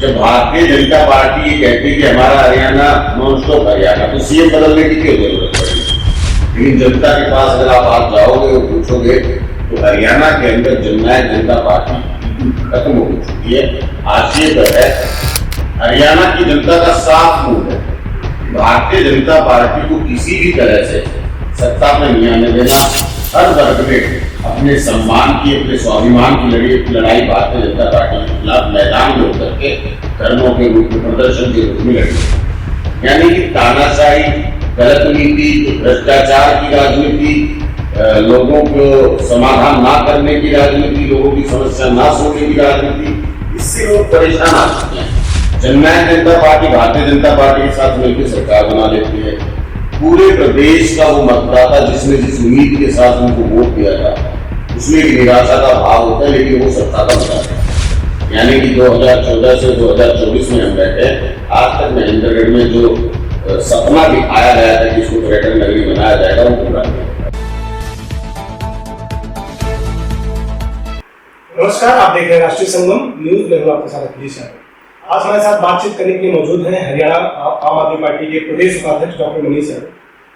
जब भारतीय जनता पार्टी ये कहती है कि हमारा हरियाणा नॉन स्टॉप हरियाणा, तो सीएम बदलने की क्यों जरूरत पड़ी? लेकिन जनता के पास अगर आप जाओगे और पूछोगे तो हरियाणा के अंदर जननायक जनता पार्टी खत्म हो चुकी है। आज ये है हरियाणा की जनता का साफ मूड है, भारतीय जनता पार्टी को किसी भी तरह से सत्ता में नहीं आने देना। हर वर्ग में अपने सम्मान की, अपने स्वाभिमान की लड़ाई भारतीय जनता पार्टी के खिलाफ मैदान में उतर के धर्मों के रूप में, प्रदर्शन के रूप में लड़ी। यानी कि तानाशाही, गलत नीति, भ्रष्टाचार की राजनीति, लोगों को समाधान ना करने की राजनीति, लोगों की समस्या ना सुनने की राजनीति, इससे लोग परेशान आ चुके हैं। जननायक जनता पार्टी भारतीय जनता पार्टी के साथ मिलकर सरकार बना लेती है। पूरे प्रदेश का वो मतदाता जिसने जिस उम्मीद के साथ उनको वोट दिया था, उसमें एक निराशा का भाव होता है, लेकिन वो सत्ता का बताते हैं। यानी कि 2014 से 2024 में हम बैठे, आज तक महेंद्रगढ़ में जो सपना दिखाया गया था कि इसको पर्यटन नगरी बनाया जाएगा, वो पूरा नहीं। नमस्कार, आप देख रहे हैं राष्ट्रीय संगम न्यूज में। आपके साथ अखिलेश है। आज हमारे साथ बातचीत करने के लिए मौजूद हैं हरियाणा आम आदमी पार्टी के प्रदेश उपाध्यक्ष डॉक्टर मनीष है।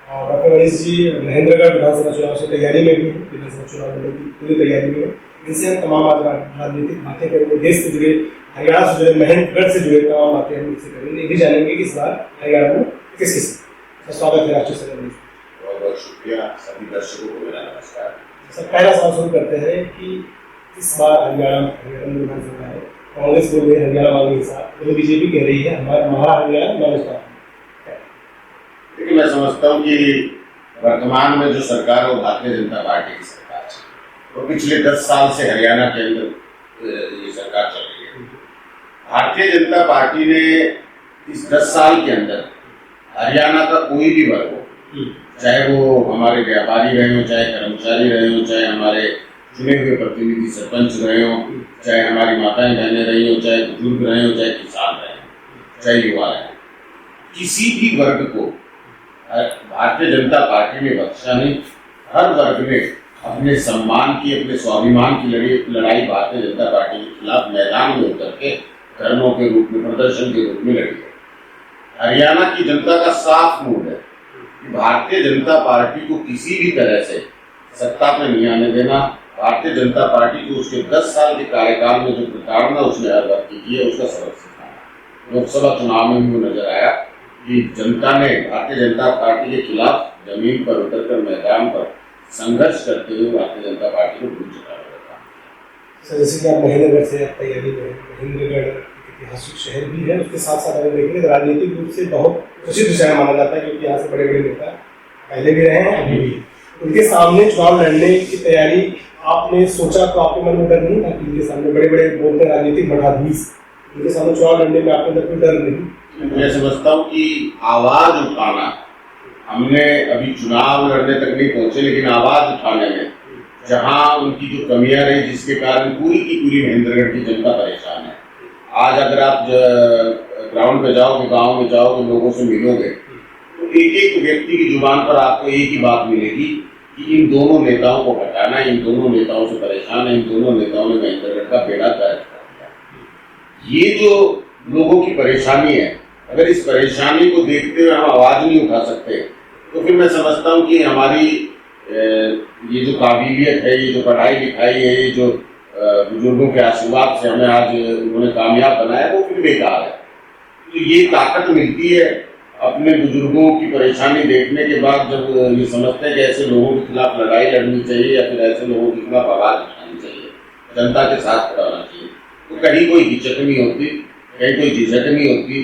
और डॉक्टर मनीष जी महेंद्रगढ़ विधानसभा चुनाव से तैयारी में भी, विधानसभा चुनाव में पूरी तैयारी में। इनसे हम तमाम आज राजनीतिक बातें करेंगे, देश से जुड़े, हरियाणा से जुड़े, महेंद्रगढ़ से जुड़े तमाम बातें हम इनसे करेंगे। ये भी जानेंगे कि इस बार हरियाणा में किस किस स्वागत है राष्ट्रीय संगम न्यूज। बहुत बहुत शुक्रिया सभी दर्शकों को, मेरा नमस्कार। सर, पहला सवाल शुरू करते हैं कि इस बार हरियाणा विधानसभा है, कांग्रेस बोल रही है हरियाणा वाले हिसाब, तो बीजेपी कह रही है हमारा हरियाणा नॉन स्टॉप। लेकिन मैं समझता हूँ कि वर्तमान में जो सरकार है वो भारतीय जनता पार्टी की सरकार है और पिछले 10 साल से हरियाणा के अंदर ये सरकार चल रही है। भारतीय जनता पार्टी ने इस 10 साल के अंदर हरियाणा का कोई भी वर्ग हो, चाहे वो हमारे व्यापारी रहे हो, चाहे कर्मचारी रहे हो, चाहे हमारे चुने हुए प्रतिनिधि सरपंच रहे हो, चाहे हमारी माताएं बहनें रही हो, चाहे बुजुर्ग रहे हो, चाहे किसान रहे हो, चाहे युवा रहे, किसी भी वर्ग को भारतीय जनता पार्टी ने बख्शा नहीं। हर वर्ग में अपने सम्मान की, अपने स्वाभिमान की लड़ाई भारतीय जनता पार्टी के खिलाफ मैदान में उतर के धर्मों के रूप में, प्रदर्शन के रूप में लड़ी है। हरियाणा की जनता का साफ मूड है कि भारतीय जनता पार्टी को किसी भी तरह से सत्ता में नहीं आने देना। भारतीय जनता पार्टी को उसके 10 साल के कार्यकाल में जो प्रताड़ना उसने हर वर्ग की है, उसका सबक सिखाना। लोकसभा चुनाव में भी वो नजर आया कि जनता ने भारतीय जनता पार्टी के खिलाफ जमीन पर उतरकर मैदान पर संघर्ष करते हुए भारतीय जनता पार्टी को भूल चुका था। सर, जैसे कि आप महेंद्रगढ़ से तैयारी में, महेंद्रगढ़ ऐतिहासिक शहर भी है, उसके साथ साथ अगर देखेंगे तो राजनीतिक रूप से बहुत प्रसिद्ध शहर माना जाता है, क्योंकि यहाँ से बड़े बड़े नेता पहले भी रहे हैं, अभी भी। उनके सामने चुनाव लड़ने की तैयारी आपने सोचा तो आपके मन में डर नहीं था कि इनके सामने बड़े बड़े बोलते राजनीतिक मठाधीश, उनके सामने चुनाव लड़ने में आपके अंदर कोई डर नहीं? मैं समझता हूँ कि आवाज उठाना, हमने अभी चुनाव लड़ने तक नहीं पहुंचे, लेकिन आवाज उठाने में जहां उनकी जो कमियां रही, जिसके कारण पूरी की पूरी महेंद्रगढ़ की जनता परेशान है। आज अगर आप ग्राउंड पे जाओगे, गांव में जाओगे, लोगों से मिलोगे, तो एक एक व्यक्ति की जुबान पर आपको एक ही बात मिलेगी कि इन दोनों नेताओं को हटाना, इन दोनों नेताओं से परेशान है, इन दोनों नेताओं ने महेंद्रगढ़ का बेड़ा गर्क कर दिया। ये जो लोगों की परेशानी है, अगर इस परेशानी को देखते हुए हम आवाज नहीं उठा सकते, तो फिर मैं समझता हूँ कि हमारी ये जो काबिलियत है, ये जो पढ़ाई लिखाई है, ये जो बुजुर्गों के आशीर्वाद से हमें आज उन्होंने कामयाब बनाया, वो फिर बेकार है। तो ये ताकत मिलती है अपने बुजुर्गों की परेशानी देखने के बाद, जब ये समझते हैं कि ऐसे लोगों के खिलाफ लड़ाई लड़नी चाहिए या फिर ऐसे लोगों के खिलाफ आवाज उठानी चाहिए, जनता के साथ खड़ा होना चाहिए, तो कहीं कोई हिचक नहीं होती, कहीं कोई झिझक नहीं होती।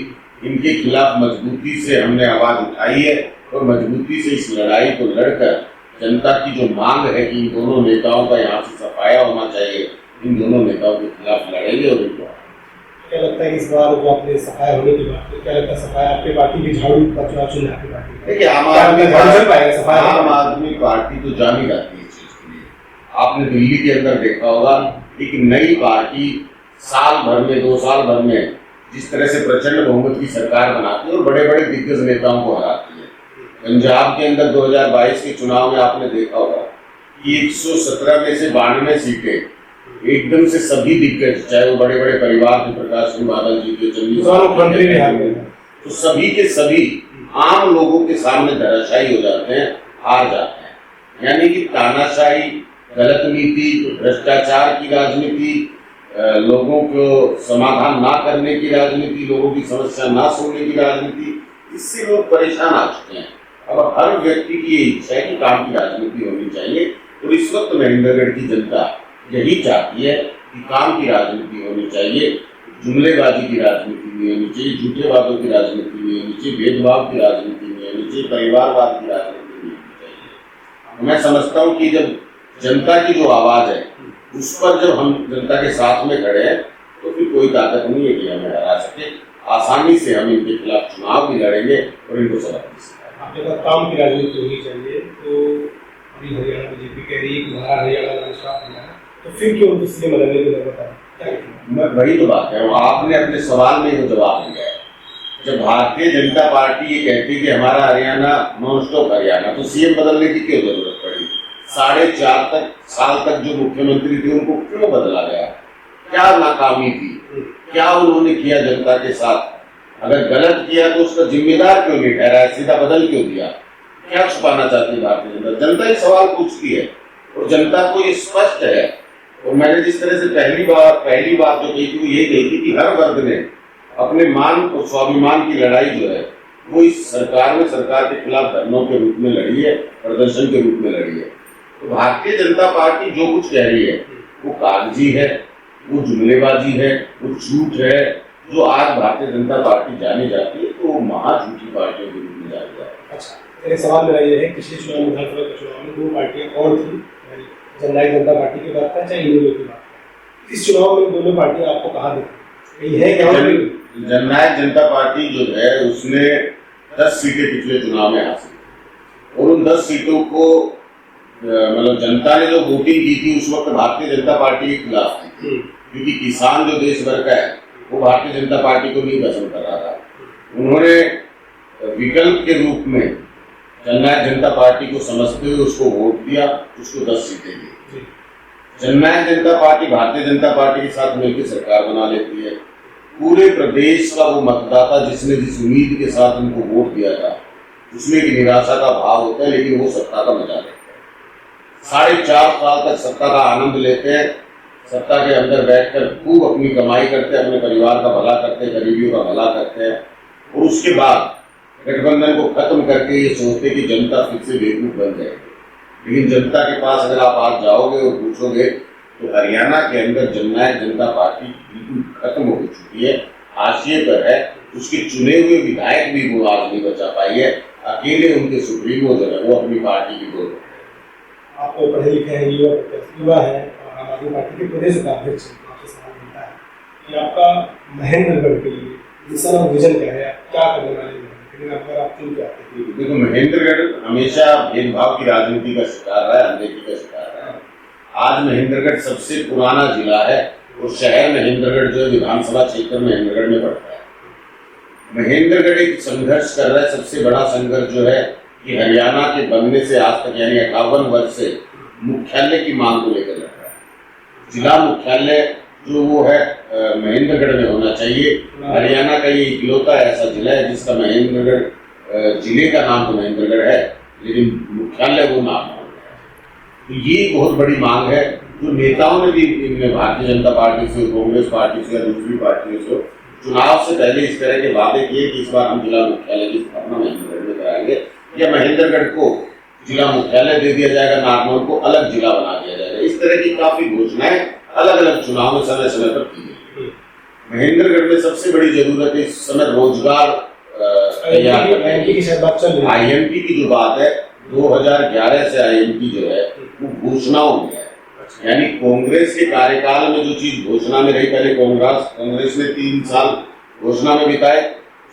इनके खिलाफ मजबूती से हमने आवाज उठाई है और मजबूती से इस लड़ाई को लड़कर जनता की जो मांग है कि इन दोनों नेताओं का यहाँ से सफाया होना चाहिए, इन दोनों नेताओं के खिलाफ लड़ेंगे। और इनको क्या लगता है इस बार जो आपने सफाया होने की बात की, क्या लगता है सफाया आपकी पार्टी भी झाड़ू का चुनाव चुन आपकी पार्टी? देखिए, आम आदमी पार्टी तो जानी जाती है इस चीज के लिए। आपने दिल्ली के अंदर देखा होगा एक नई पार्टी साल भर में, 2 साल भर में जिस तरह से प्रचंड बहुमत की सरकार बनाती है और बड़े बड़े दिग्गज नेताओं को हराती है। पंजाब के अंदर 2022 के चुनाव में आपने देखा होगा कि 117 में से 92 सीटें एकदम से सभी दिग्गज, चाहे वो बड़े बड़े परिवार थे, प्रकाश सिंह बादल जी के, मुख्यमंत्री भी हार गए, तो सभी के सभी आम लोगों के सामने धराशायी हो जाते हैं, हार जाते हैं। यानी कि तानाशाही, गलत नीति, भ्रष्टाचार की राजनीति, लोगों को समाधान ना करने की राजनीति, लोगों की समस्या ना सुनने की राजनीति, इससे लोग परेशान आ चुके हैं। अब हर व्यक्ति की ये इच्छा है कि काम की राजनीति होनी चाहिए, और इस वक्त महेंद्रगढ़ की जनता यही चाहती है कि काम की राजनीति होनी चाहिए, जुमलेबाजी की राजनीति नहीं होनी चाहिए, झूठे वादों की राजनीति नहीं होनी चाहिए, भेदभाव की राजनीति नहीं होनी चाहिए, परिवारवाद की राजनीति नहीं होनी चाहिए। मैं समझता हूँ कि जब जनता की जो आवाज है उस पर जब हम जनता के साथ में खड़े हैं, तो फिर कोई ताकत नहीं है कि हमें हरा सके। आसानी से हम इनके खिलाफ चुनाव भी लड़ेंगे और इनको सबक भी सिखाएंगे। आपने कहा काम की राजनीति होनी चाहिए, तो अभी हरियाणा बीजेपी कह रही है कि हमारा हरियाणा नौशाद हरियाणा, तो फिर क्यों दूसरे बदलने की जरूरत है? मैं वही तो बात है, आपने अपने सवाल में वो जवाब दिया है। जब भारतीय जनता पार्टी ये कहती है कि हमारा हरियाणा नॉन स्टॉप हरियाणा, तो सीएम बदलने की क्यों जरूरत पड़ी? 4.5 साल तक जो मुख्यमंत्री थे उनको क्यों बदला गया? क्या नाकामी थी? क्या उन्होंने किया जनता के साथ? अगर गलत किया तो उसका जिम्मेदार क्यों नहीं ठहराया, सीधा बदल क्यों दिया? क्या छुपाना चाहती है भारतीय जनता? जनता ये सवाल पूछती है और जनता को ये स्पष्ट है। और मैंने जिस तरह से पहली बात जो कही थी वो ये कही थी कि हर वर्ग ने अपने मान और स्वाभिमान की लड़ाई जो है वो इस सरकार में, सरकार के खिलाफ धरनों के रूप में लड़ी है, प्रदर्शन के रूप में लड़ी है। तो भारतीय जनता पार्टी जो कुछ कह रही है वो कागजी है, वो जुमलेबाजी है, वो झूठ है। जो आज भारतीय जनता पार्टी जानी जाती है तो वो महाझूठी पार्टियों के रूप में जानी जाती है। अच्छा, मेरे सवाल मेरा ये है, पिछले चुनाव में, विधानसभा के चुनाव में 2 पार्टियां और थी, जननायक जनता पार्टी की बात है चाहे इंडिया की बात। इस चुनाव में दोनों पार्टियां आपको कहाँ दिखी? है क्या जननायक जनता पार्टी जो है उसने 10 सीटें पिछले चुनाव में हासिल की, और उन 10 सीटों को मतलब जनता ने जो वोटिंग की थी उस वक्त भारतीय जनता पार्टी के खिलाफ थी, क्योंकि किसान जो देश भर का है वो भारतीय जनता पार्टी को नहीं पसंद कर रहा था। उन्होंने विकल्प के रूप में जननायक जनता पार्टी को समझते हुए उसको वोट दिया, उसको 10 सीटें दी। जननायक जनता पार्टी भारतीय जनता पार्टी के साथ मिलकर सरकार बना लेती है। पूरे प्रदेश का वो मतदाता जिसने जिस उम्मीद के साथ उनको वोट दिया था उसमें एक निराशा का भाव होता है, लेकिन वो सत्ता का मजा लेते हैं। 4.5 साल तक सत्ता का आनंद लेते हैं, सत्ता के अंदर बैठकर खूब अपनी कमाई करते हैं, अपने परिवार का भला करते हैं, गरीबियों का भला करते हैं, और उसके बाद गठबंधन को खत्म करके ये सोचते कि जनता फिर से बेवकूफ बन जाएगी। लेकिन जनता के पास अगर आप आज जाओगे और पूछोगे तो हरियाणा के अंदर जननायक जनता पार्टी बिल्कुल खत्म हो चुकी है, हाशिए पर है। उसके चुने हुए विधायक भी वो आज नहीं बचा पाई है। अकेले उनके सुप्रीमो जो है वो अपनी पार्टी की बोल। आप पढ़े लिखे हैं, युवा है, और आम आदमी पार्टी के प्रदेश उपाध्यक्ष, आपसे सवाल मिलता है कि आपका महेंद्रगढ़ के लिए मिशन और विजन क्या है, क्या करने वाले हैं? देखो, महेंद्रगढ़ हमेशा भेदभाव की राजनीति का शिकार रहा है, अनदेखी का शिकार रहा है। आज महेंद्रगढ़ सबसे पुराना जिला है और शहर महेंद्रगढ़ जो है विधानसभा क्षेत्र महेंद्रगढ़ में पड़ता है। महेंद्रगढ़ एक संघर्ष कर रहा है, सबसे बड़ा संघर्ष जो है कि हरियाणा के बनने से आज तक यानी 58 वर्ष से मुख्यालय की मांग को लेकर लड़ रहा है। जिला मुख्यालय जो वो है महेंद्रगढ़ में होना चाहिए। हरियाणा का ये इकलौता ऐसा जिला है जिसका महेंद्रगढ़ जिले का नाम तो महेंद्रगढ़ है, लेकिन मुख्यालय वो नाम है। तो ये बहुत बड़ी मांग है जो नेताओं ने भी, इनमें भारतीय जनता पार्टी से, कांग्रेस पार्टी से या दूसरी पार्टियों से चुनाव से पहले इस तरह के वादे किए कि इस बार हम जिला मुख्यालय की स्थापना महेंद्रगढ़ में कराएंगे, या महेंद्रगढ़ को जिला मुख्यालय दे दिया जाएगा, नारनौल को अलग जिला बना दिया जाएगा। इस तरह की काफी घोषणाएं अलग अलग चुनाव में समय समय पर की गई। महेंद्रगढ़ में सबसे बड़ी जरूरत है इस समय रोजगार तैयार करने की। IMP की जो बात है 2011 से IMP जो है वो घोषणाओं में है, यानी कांग्रेस के कार्यकाल में जो चीज घोषणा में रही, पहले कांग्रेस ने 3 साल घोषणा में बिताए,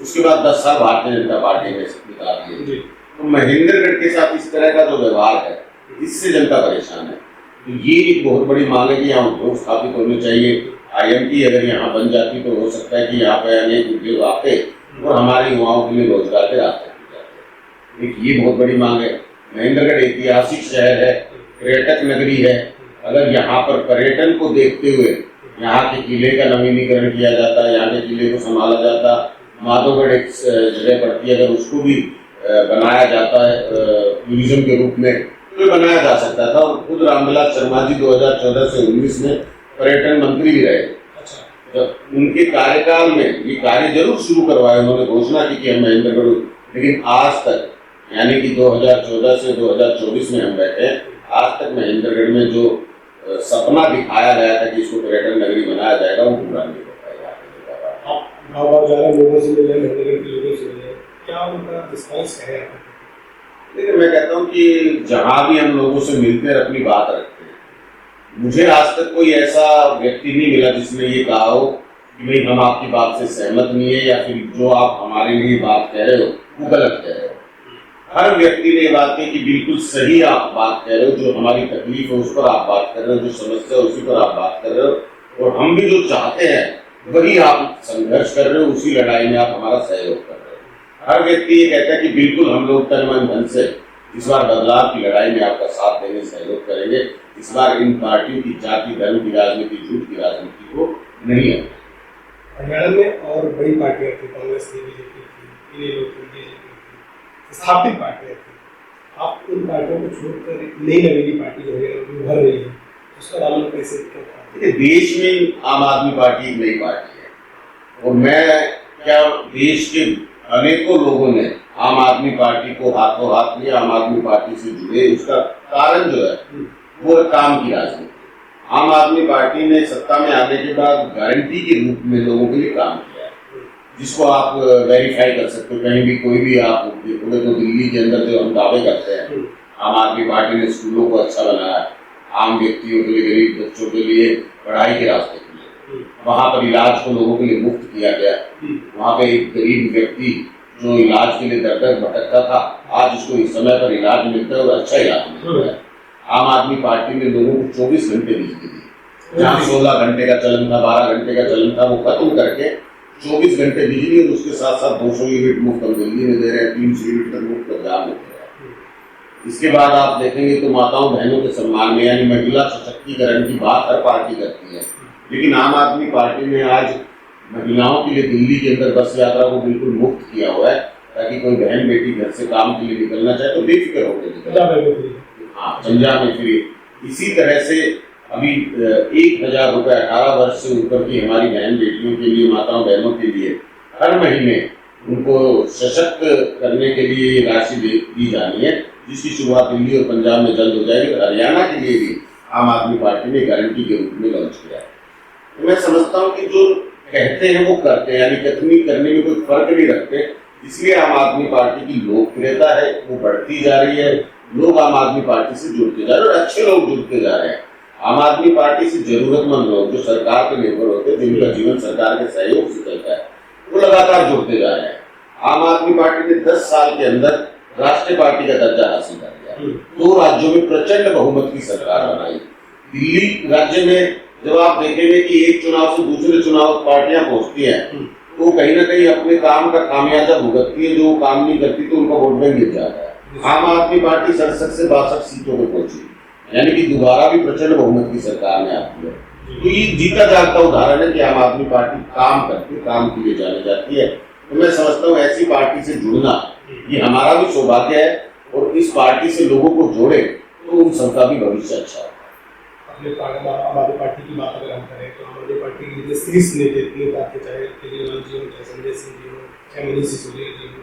उसके बाद 10 साल भारतीय जनता पार्टी ने बिता दिए। तो महेंद्रगढ़ के साथ इस तरह का जो व्यवहार है इससे जनता परेशान है। तो ये एक बहुत बड़ी मांग है कि यहाँ उद्योग स्थापित होने चाहिए। IMP अगर यहाँ बन जाती तो हो सकता है कि यहाँ पे अनेक उद्योग आते और हमारे युवाओं के लिए रोजगार के रास्ते खुल जाते। एक ये बहुत बड़ी मांग है। महेंद्रगढ़ ऐतिहासिक शहर है, पर्यटक नगरी है, अगर यहाँ पर पर्यटन को देखते हुए यहाँ के किले का नवीनीकरण किया जाता, यहाँ के किले को संभाला जाता, माधोगढ़ एक जगह पड़ती है, अगर उसको भी बनाया जाता है टूरिज्म के रूप में, तो बनाया जा सकता था। और खुद रामविलास शर्मा जी 2014 से 19 में पर्यटन मंत्री भी रहे। तो उनके कार्यकाल में ये कार्य जरूर शुरू करवाए, उन्होंने घोषणा की कि हम महेंद्रगढ़, लेकिन आज तक यानी कि 2014 से 2024 में हम बैठे, आज तक महेंद्रगढ़ में जो सपना दिखाया गया था कि इसको पर्यटन नगरी बनाया जाएगा, वो पूरा नहीं हो पाएगा। आप गाँव जा रहे लोगों से मिले, महेंद्रगढ़ के लोगों से मिले, क्या उनका रिस्पॉन्स है? लेकिन मैं कहता हूँ कि जहाँ भी हम लोगों से मिलते हैं अपनी बात रखते हैं, मुझे आज तक कोई ऐसा व्यक्ति नहीं मिला जिसने ये कहा हो कि भाई हम आपकी बात से सहमत नहीं है, या फिर जो आप हमारे लिए बात कह रहे हो वो गलत कह रहे हो। हर व्यक्ति ने ये बात कही कि बिल्कुल सही आप बात कह रहे हो, जो हमारी तकलीफ है उस पर आप बात कर रहे हो, जो समस्या है उसी पर आप बात कर रहे हो, और हम भी जो चाहते हैं वही आप संघर्ष कर रहे हो, उसी लड़ाई में आप हमारा सहयोग कर रहे हो। हर व्यक्ति ये कहता है कि बिल्कुल हम लोग तन मन धन से इस बार बदलाव की लड़ाई में आपका साथ देंगे, सहयोग करेंगे। इस बार इन पार्टियों की जाति धर्म की राजनीति, झूठ की राजनीति को नहीं है। हरियाणा में और बड़ी पार्टियां थी, कांग्रेस थी, बीजेपी थी, इन्हीं लोग थी, स्थापित पार्टियां थी। आप उन पार्टियों को छोड़कर एक नई नवीनी पार्टी जो है उभर रही है, उसका नाम कैसे? देखिए, देश में आम आदमी पार्टी एक नई पार्टी है, और मैं क्या देश के अनेकों लोगों ने आम आदमी पार्टी को हाथों हाथ लिया, आम आदमी पार्टी से जुड़े। उसका कारण जो है वो है काम की राजनीति। आम आदमी पार्टी ने सत्ता में आने के बाद गारंटी के रूप में लोगों के लिए काम किया है, जिसको आप वेरीफाई कर सकते हो। कहीं भी कोई भी आप देखोगे तो दिल्ली के अंदर जो हम दावे करते हैं, आम आदमी पार्टी ने स्कूलों को अच्छा बनाया, आम व्यक्तियों के लिए, गरीब बच्चों के लिए पढ़ाई के रास्ते खुले, वहाँ पर इलाज को लोगों के लिए मुफ्त किया गया। वहाँ पे एक गरीब व्यक्ति जो इलाज के लिए दर दर भटकता था, आज उसको इस समय पर इलाज मिलता है और अच्छा इलाज मिलता है। आम आदमी पार्टी ने लोगों को 24 घंटे बिजली दी, जहाँ 16 घंटे का चलन था, 12 घंटे का चलन था, वो खत्म करके 24 घंटे बिजली, और उसके साथ साथ 200 यूनिट मुफ्त हम दिल्ली में दे रहे हैं, 300 यूनिट तक मुफ्त पंजाब में दे रहे हैं। इसके बाद आप देखेंगे तो माताओं बहनों के सम्मान में, यानी महिला सशक्तिकरण की बात हर पार्टी करती है, लेकिन आम आदमी पार्टी ने आज महिलाओं के लिए दिल्ली के अंदर बस यात्रा को बिल्कुल मुफ्त किया हुआ है, ताकि कोई बहन बेटी घर से काम के लिए निकलना चाहे तो बेफिक्र होकर निकले। हाँ, पंजाब में फ्री। इसी तरह से अभी 1000 रुपये 18 वर्ष से ऊपर की हमारी बहन बेटियों के लिए, माताओं बहनों के लिए हर महीने उनको सशक्त करने के लिए राशि दी जानी है, जिसकी शुरुआत दिल्ली और पंजाब में जल्द हो जाएगी। हरियाणा के लिए भी आम आदमी पार्टी ने गारंटी के रूप में लॉन्च किया है। तो मैं समझता हूँ कि जो कहते हैं वो करते हैं, यानी कथनी करने में कोई फर्क नहीं रखते। इसलिए आम आदमी पार्टी की लोकप्रियता है वो बढ़ती जा रही है, लोग आम आदमी पार्टी से जुड़ते जा रहे हैं और अच्छे लोग जुड़ते जा रहे हैं। आम आदमी पार्टी से जरूरतमंद लोग जो सरकार पर निर्भर होते हैं, जिनका जीवन सरकार के सहयोग से चलता है, वो लगातार जुड़ते जा रहे हैं। आम आदमी पार्टी ने 10 साल के अंदर राष्ट्रीय पार्टी का दर्जा हासिल कर लिया, 2 राज्यों में प्रचंड बहुमत की सरकार बनाई। दिल्ली राज्य में जब आप देखेंगे कि एक चुनाव से दूसरे चुनाव पार्टियां पहुंचती हैं, तो कहीं ना कहीं अपने काम का खामियाजा भुगतती है। जो काम नहीं करती तो उनका वोट बैंक गिर जाता है। आम आदमी पार्टी 67 से 62 सीटों पर पहुंची, यानी कि दोबारा भी प्रचंड बहुमत की सरकार में आती है। तो ये जीता जागता उदाहरण है कि आम आदमी पार्टी काम करती है, काम के लिए जानी जाती है। तो मैं समझता हूँ ऐसी पार्टी से जुड़ना ये हमारा भी सौभाग्य है, और इस पार्टी से लोगों को जोड़े तो उन सबका भी भविष्य अच्छा है। आम आदमी पार्टी की बात अगर हम करें तो आम आदमी पार्टी के शीर्ष नेता थे, चाहे केजरीवाल जी हो, चाहे संजय सिंह जी हो, चाहे मनीष सिसोदिया जी हो,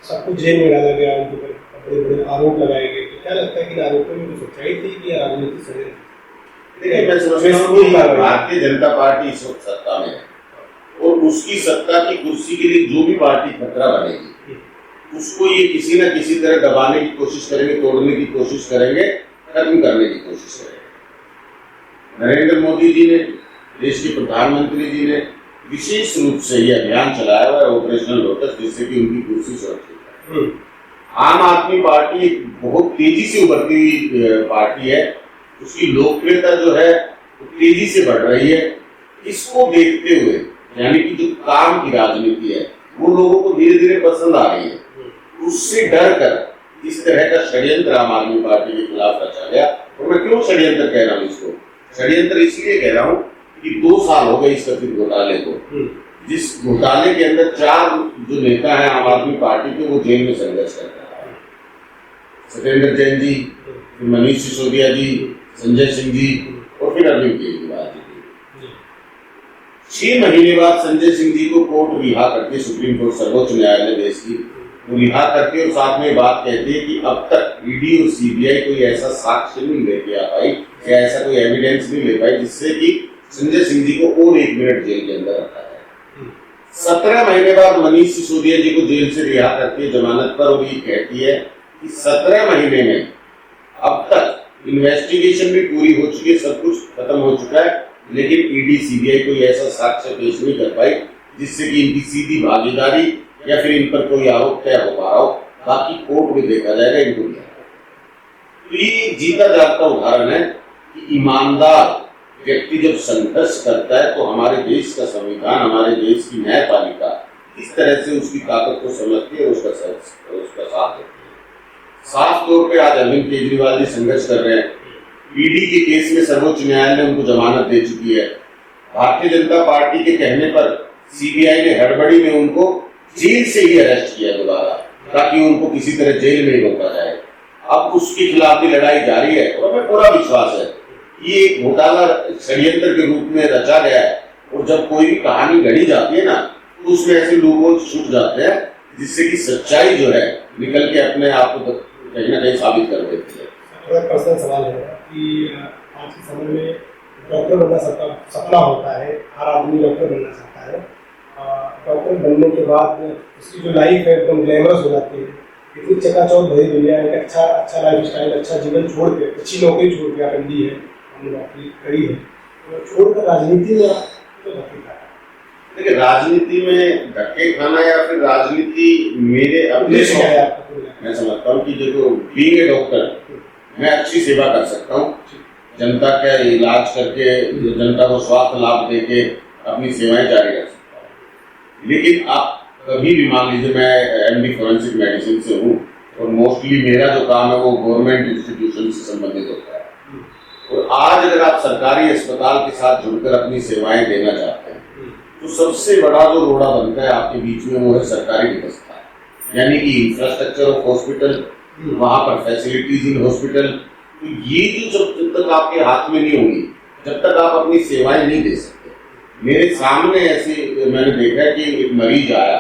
सबको जेल में डाला गया, उनके ऊपर बड़े बड़े आरोप लगाए गए। तो क्या लगता है कि आरोपों में कुछ सच्चाई थी कि राजनीतिक षड्यंत्र? देखिए, मैं समझता हूँ कि भारतीय जनता पार्टी इस वक्त सत्ता में है, और उसकी सत्ता की कुर्सी के लिए जो भी पार्टी खतरा बनेगी, उसको ये किसी न किसी तरह दबाने की कोशिश करेंगे, तोड़ने की कोशिश करेंगे, खत्म करने की कोशिश करेंगे। नरेंद्र मोदी जी ने, देश के प्रधानमंत्री जी ने विशेष रूप से ये अभियान चलाया हुआ है, ऑपरेशनल लोटस, जिससे कि उनकी कुर्सी सुरक्षित है। आम आदमी पार्टी एक बहुत तेजी से उभरती हुई पार्टी है, उसकी लोकप्रियता जो है वो तेजी से बढ़ रही है। इसको देखते हुए, यानी कि जो काम की राजनीति है वो लोगों को धीरे धीरे पसंद आ रही है। उससे डर कर इस तरह का षड्यंत्र आम आदमी पार्टी के खिलाफ रचा गया। और मैं क्यों षड्यंत्र कह रहा हूँ इसको, षड्यंत्र इसलिए कह रहा हूँ कि 2 साल हो गए इस कथित घोटाले को, जिस घोटाले के अंदर 4 जो नेता हैं आम आदमी पार्टी के, वो जेल में संघर्ष कर रहे हैं। सत्येंद्र जैन जी, फिर मनीष सिसोदिया जी, संजय सिंह जी और फिर अरविंद केजरीवाल जी। 6 महीने बाद संजय सिंह जी को कोर्ट रिहा करके, सुप्रीम कोर्ट सर्वोच्च न्यायालय देश की, वो रिहा करके और साथ में बात कहती है कि अब तक ईडी और सीबीआई कोई ऐसा साक्ष्य नहीं लेके आ पाई या ऐसा कोई एविडेंस नहीं ले पाई जिससे कि संजय सिंह जी को और 1 मिनट जेल के अंदर रखा जाए। 17 महीने बाद मनीष सिसोदिया जी को जेल से रिहा करती है जमानत पर, और ये कहती है कि 17 महीने में अब तक इन्वेस्टिगेशन भी पूरी हो चुकी है, सब कुछ खत्म हो चुका है, लेकिन ईडी सीबीआई कोई ऐसा साक्ष्य पेश नहीं कर पाई जिससे कि इनकी सीधी भागीदारी या फिर इन पर कोई आरोप तय हो पा रहा हो। बाकी कोर्ट में देखा जाएगा इनको। तो ये जीता जागता उदाहरण है कि ईमानदार व्यक्ति जब संघर्ष करता है तो हमारे देश का संविधान, हमारे देश की न्यायपालिका इस तरह से उसकी ताकत को समझती है, उसका साथ देती है। साफ तौर पे आज अरविंद केजरीवाल जी संघर्ष कर रहे हैं। ईडी के केस में सर्वोच्च न्यायालय ने उनको जमानत दे चुकी है। भारतीय जनता पार्टी के कहने पर सीबीआई ने हड़बड़ी में उनको जेल से ही अरेस्ट किया दोबारा, ताकि उनको किसी तरह जेल में ही रोका जाए। अब उसके खिलाफ भी लड़ाई जारी है और हमें पूरा विश्वास है ये एक घोटाला षड्यंत्र के रूप में रचा गया है, और जब कोई भी कहानी गढ़ी जाती है ना तो उसमें ऐसे लोग छूट जाते हैं जिससे कि सच्चाई जो है निकल के अपने आप को कहीं ना कहीं साबित कर देती है। पर्सनल सवाल है कि आज के समय में डॉक्टर बनना सपना होता है, हर आदमी डॉक्टर बनना चाहता है। डॉक्टर बनने के बाद उसकी जो लाइफ है एकदम ग्लैमरस हो जाती है, इतनी चकाचौंध भरी दुनिया में अच्छा लाइफ स्टाइल, अच्छा जीवन छोड़ के, अच्छी नौकरी छोड़ के आपने ली है, हमने नौकरी करी है, तो छोड़कर राजनीति में तो धक्के खाया। देखिए, राजनीति में धक्के खाना या फिर राजनीति मेरे अपने मैं समझता हूँ कि देखो, बीइंग ए डॉक्टर मैं अच्छी सेवा कर सकता हूँ, जनता का इलाज करके जनता को स्वास्थ्य लाभ देके अपनी सेवाएं जारी रख सकता हूँ। लेकिन आप कभी भी मान लीजिए, मैं एमडी फॉरेंसिक मेडिसिन से हूँ और मोस्टली मेरा जो काम है वो गवर्नमेंट इंस्टीट्यूशन से संबंधित होता है, और आज अगर आप सरकारी अस्पताल के साथ जुड़कर अपनी सेवाएं देना चाहते हैं तो सबसे बड़ा जो रोड़ा बनता है आपके बीच में वो है सरकारी व्यवस्था, यानी कि इंफ्रास्ट्रक्चर ऑफ हॉस्पिटल, वहां पर फैसिलिटीज इन हॉस्पिटल। तो ये जो जब तक आपके हाथ में नहीं होगी, जब तक आप अपनी सेवाएं नहीं दे सकते। मेरे सामने ऐसे मैंने देखा है कि एक मरीज आया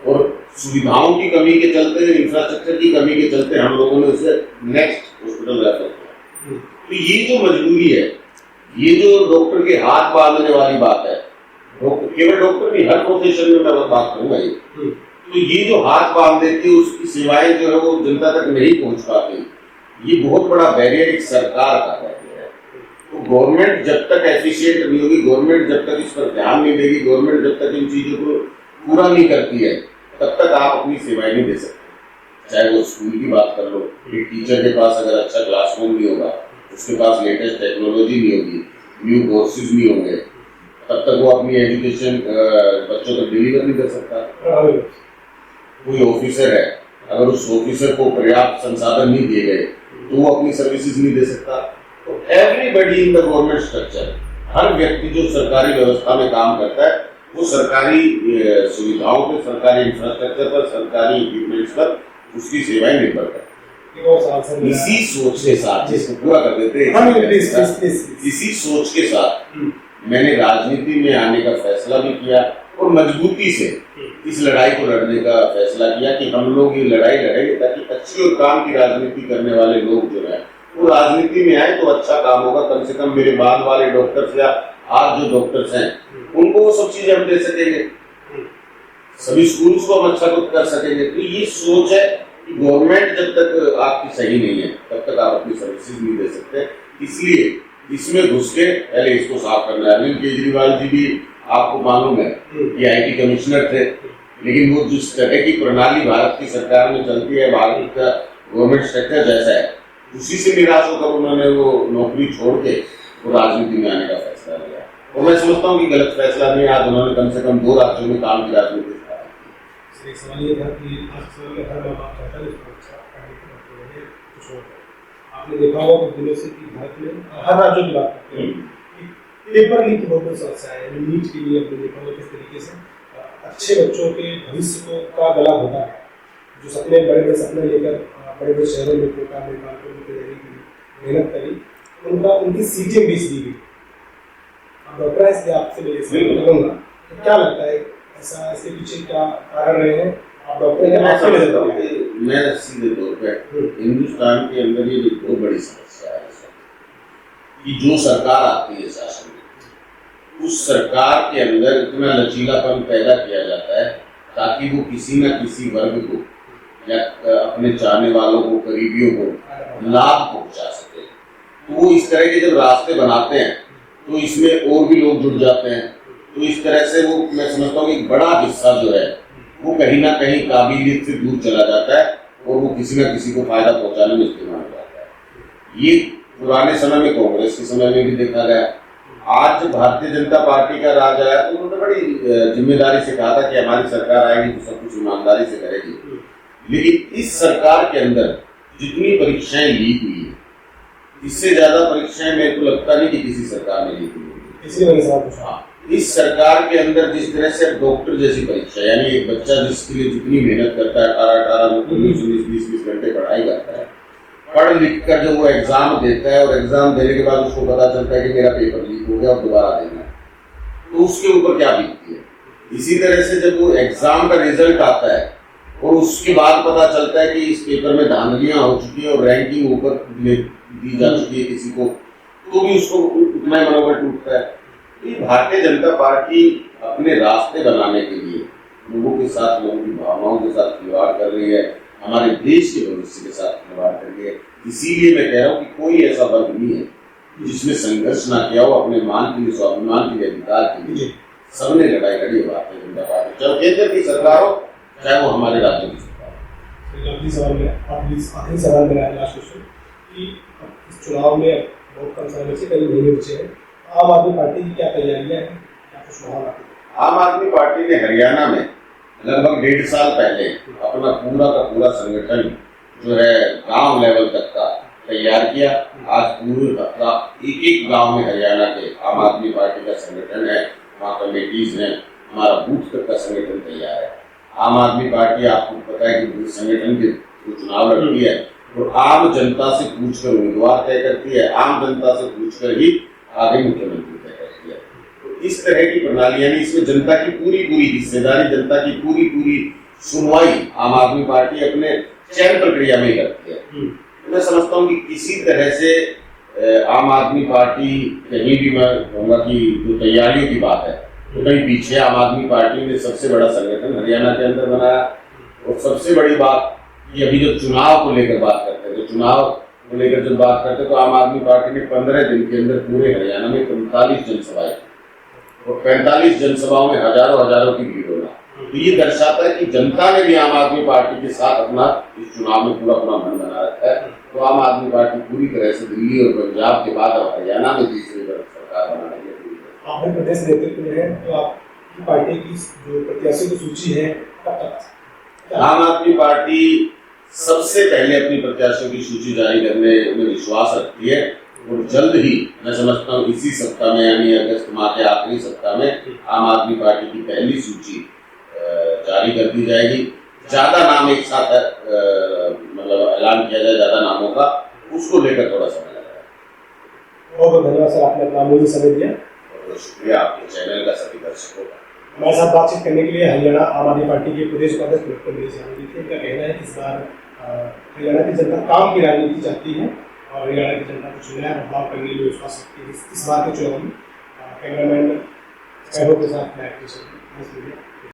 और सुविधाओं की कमी के चलते, इंफ्रास्ट्रक्चर की कमी के चलते हम लोगों ने उसे नेक्स्ट हॉस्पिटल रेफर किया। तो ये जो मजबूरी है, ये जो डॉक्टर के हाथ बांधने वाली बात है, केवल डॉक्टर नहीं, हर प्रोफेशन में मैं बात करूंगा ये, तो ये जो हाथ बांध देती है, उसकी सेवाएं जो है वो जनता तक नहीं पहुंच पाती, ये बहुत बड़ा बैरियर एक सरकार का बैरियर है। तो गवर्नमेंट जब तक एफिशिएंट नहीं होगी, गवर्नमेंट जब तक इस पर ध्यान नहीं देगी, गवर्नमेंट जब तक इन चीजों को पूरा नहीं करती है, तब तक आप अपनी सेवाएं नहीं दे सकते। चाहे वो स्कूल की बात कर लो, एक टीचर के पास अगर अच्छा क्लासरूम नहीं होगा, उसके पास लेटेस्ट टेक्नोलॉजी नहीं होगी, न्यू कोर्सेज नहीं होंगे, तब तक वो अपनी एजुकेशन बच्चों तक डिलीवर नहीं कर सकता। कोई ऑफिसर है, अगर उस ऑफिसर को पर्याप्त संसाधन नहीं दिए गए तो वो अपनी सर्विसेज नहीं दे सकता। तो everybody in the government structure, हर व्यक्ति जो सरकारी व्यवस्था में काम करता है वो सरकारी सुविधाओं पर, सरकारी इंफ्रास्ट्रक्चर पर, सरकारी इक्विपमेंट्स पर उसकी सेवाएं निर्भर करती है। इसी सोच के साथ, जिसको पूरा कर देते हैं, इसी सोच के साथ मैंने राजनीति में आने का फैसला भी किया और मजबूती से इस लड़ाई को लड़ने का फैसला किया कि हम लोग ये लड़ाई लड़ेंगे ताकि अच्छी और काम की राजनीति करने वाले लोग जो है वो राजनीति में आए तो अच्छा काम होगा। कम से कम मेरे बाद वाले डॉक्टर्स या आज जो डॉक्टर्स हैं उनको वो सब चीजें हम दे सकेंगे, सभी स्कूल्स को हम अच्छा कुछ कर सकेंगे। तो ये सोच है कि गवर्नमेंट जब तक आपकी सही नहीं है तब तक आप अपनी सर्विसेज नहीं दे सकते। इसलिए इसमें घुस के पहले इसको साफ करना है। अरविंद केजरीवाल जी भी आपको मालूम है कि आईटी कमिश्नर थे, लेकिन वो जिस तरह की प्रणाली भारत की सरकार में चलती है, भारत का गवर्नमेंट स्ट्रक्चर जैसा है, उसी से निराश होकर उन्होंने वो नौकरी छोड़ के वो राजनीति में आने का फैसला लिया। और मैं समझता हूँ कि गलत फैसला नहीं, आज उन्होंने कम से कम 2 राज्यों में काम की राजनीति सवाल ये था कि आज हर माँ बाप चाहता है आपने देखा होगा कुछ दिनों से कि भारत में हर राज्यों की बात करते हैं, पेपर लीक की बहुत बड़ी समस्या है। नीट के लिए आपने देखा होगा किस तरीके से अच्छे बच्चों के भविष्य को का गला घोटा है। जो सपने बड़े बड़े सपने लेकर बड़े बड़े शहरों में कोटा में कानपुर में तैयारी की मेहनत करी, उनकी सीटें बेच दी गई। अब डॉक्टर है, इसलिए आपसे मैं लगूंगा तो क्या लगता है ऐसा, इसके पीछे क्या कारण रहे हैं? आप डॉक्टर हैं, मैं आपसे समझता नजर हूँ आता है। कि मैं सीधे तौर पर हिंदुस्तान के अंदर ये एक बहुत बड़ी समस्या है कि जो सरकार आती है शासन में, उस सरकार के अंदर इतना लचीलापन पैदा किया जाता है ताकि वो किसी न किसी वर्ग को या अपने चाहने वालों को, करीबियों को लाभ पहुंचा सके। तो वो इस तरह के जब रास्ते बनाते हैं तो इसमें और भी लोग जुड़ जाते हैं। तो इस तरह से वो, मैं समझता हूँ कि बड़ा हिस्सा जो है वो कहीं ना कहीं काबिलियत से दूर चला जाता है और वो किसी न किसी को फायदा पहुंचाने में इस्तेमाल हो जाता है। ये पुराने समय में, कांग्रेस के समय में भी देखा गया। आज भारतीय जनता पार्टी का राज आया तो उन्होंने बड़ी जिम्मेदारी से कहा था कि हमारी सरकार आएगी तो सब कुछ ईमानदारी से करेगी। लेकिन इस सरकार के अंदर जितनी परीक्षाएं लीक हुई है, इससे ज्यादा परीक्षाएं मेरे को लगता नहीं कि किसी सरकार में लीक हुई। इस सरकार के अंदर जिस तरह से डॉक्टर जैसी परीक्षा, यानी एक बच्चा जिसके लिए जितनी मेहनत करता है, 18 19 20 घंटे पढ़ाई करता है, पढ़ लिख कर जब वो एग्जाम देता है और एग्जाम देने के बाद उसको पता चलता है कि मेरा पेपर लीक हो गया और दोबारा देना है, तो उसके ऊपर क्या बीतती है। इसी तरह से जब वो एग्जाम का रिजल्ट आता है और उसके बाद पता चलता है कि इस पेपर में धांधलियां हो चुकी है और रैंकिंग ऊपर दी जा चुकी है किसी को, तो भी उसको उतना ही मनोबल टूटता है। ये भारतीय जनता पार्टी अपने रास्ते बनाने के लिए लोगों के साथ, लोगों की भावनाओं के साथ खिलवाड़ कर रही है, हमारे देश के भविष्य के साथ खिलवाड़ कर रही है। इसीलिए मैं कह रहा हूँ कि कोई ऐसा वर्ग नहीं है जिसने संघर्ष ना किया हो अपने मान के लिए, स्वाभिमान के लिए, अधिकार के लिए। सबने लड़ाई लड़ी है भारतीय जनता पार्टी, चाहे केंद्र की सरकार हो चाहे वो हमारे राज्य की सरकार हो। आखिरी सवाल मेरा लास्ट क्वेश्चन कि इस चुनाव में बहुत कम समय बचे, कई महीने बचे हैं, आम आदमी पार्टी की क्या तैयारियां हैं, क्या कुछ माहौल है? आम आदमी पार्टी ने हरियाणा में लगभग 1.5 साल पहले अपना पूरा का पूरा संगठन जो है गांव लेवल तक का तैयार किया। आज पूरे एक गांव में हरियाणा के आम आदमी पार्टी का संगठन है, वहाँ कमेटीज हैं, हमारा बूथ तक का संगठन तैयार है। आम आदमी पार्टी, आपको पता है कि संगठन के चुनाव लड़ती है और आम जनता से पूछकर उम्मीदवार तय करती है, आम जनता से पूछकर ही आगे मुख्यमंत्री तय करती है। तो इस तरह की प्रणाली, यानी इसमें जनता की पूरी हिस्सेदारी, जनता की पूरी सुनवाई आम आदमी पार्टी अपने चयन प्रक्रिया में करती है। तो मैं समझता हूँ कि किसी तरह से आम आदमी पार्टी कहीं भी, मैं कहूँगा कि जो तैयारियों की बात है तो कहीं पीछे आम आदमी पार्टी ने सबसे बड़ा संगठन हरियाणा के अंदर बनाया। और सबसे बड़ी बात कि अभी जो चुनाव को लेकर बात करते हैं, तो चुनाव को लेकर जब बात करते हैं तो आम आदमी पार्टी ने 15 दिन के अंदर पूरे हरियाणा में 45 जनसभाएं की और 45 जनसभाओं में हजारों की भीड़ होना। तो ये दर्शाता है कि जनता ने भी आम आदमी पार्टी के साथ अपना इस चुनाव में पूरा मन बना रखा है। तो आम आदमी पार्टी पूरी तरह से दिल्ली और पंजाब के बाद अब हरियाणा में तीसरी बार सरकार बनाने के लिए आप प्रदेश नेतृत्व में है, तो आपकी पार्टी की जो प्रत्याशी की सूची है कब तक? आम आदमी पार्टी सबसे पहले अपनी प्रत्याशियों की सूची जारी करने में विश्वास रखती है और जल्द ही, मैं समझता हूँ इसी सप्ताह में, यानी अगस्त माह के आखिरी सप्ताह में आम आदमी पार्टी की पहली सूची जारी कर दी जाएगी। ज्यादा नाम एक साथ मतलब ऐलान किया जाए ज्यादा नामों का, उसको लेकर थोड़ा समय लगेगा। बहुत धन्यवाद सर, आपने अपना अमूल्य समय दिया। और शुक्रिया आपके चैनल का, सभी दर्शकों का। हमारे साथ बातचीत करने के लिए हरियाणा आम आदमी पार्टी के प्रदेश उपाध्यक्ष डॉक्टर मनीष यादव जी थे। इनका कहना है कि इस बार हरियाणा की जनता काम की राजनीति चाहती है और हरियाणा की जनता कुछ नया बदलाव करने में विश्वास रखती है इस बार के चुनाव में। कैमरामैन के साथ मैं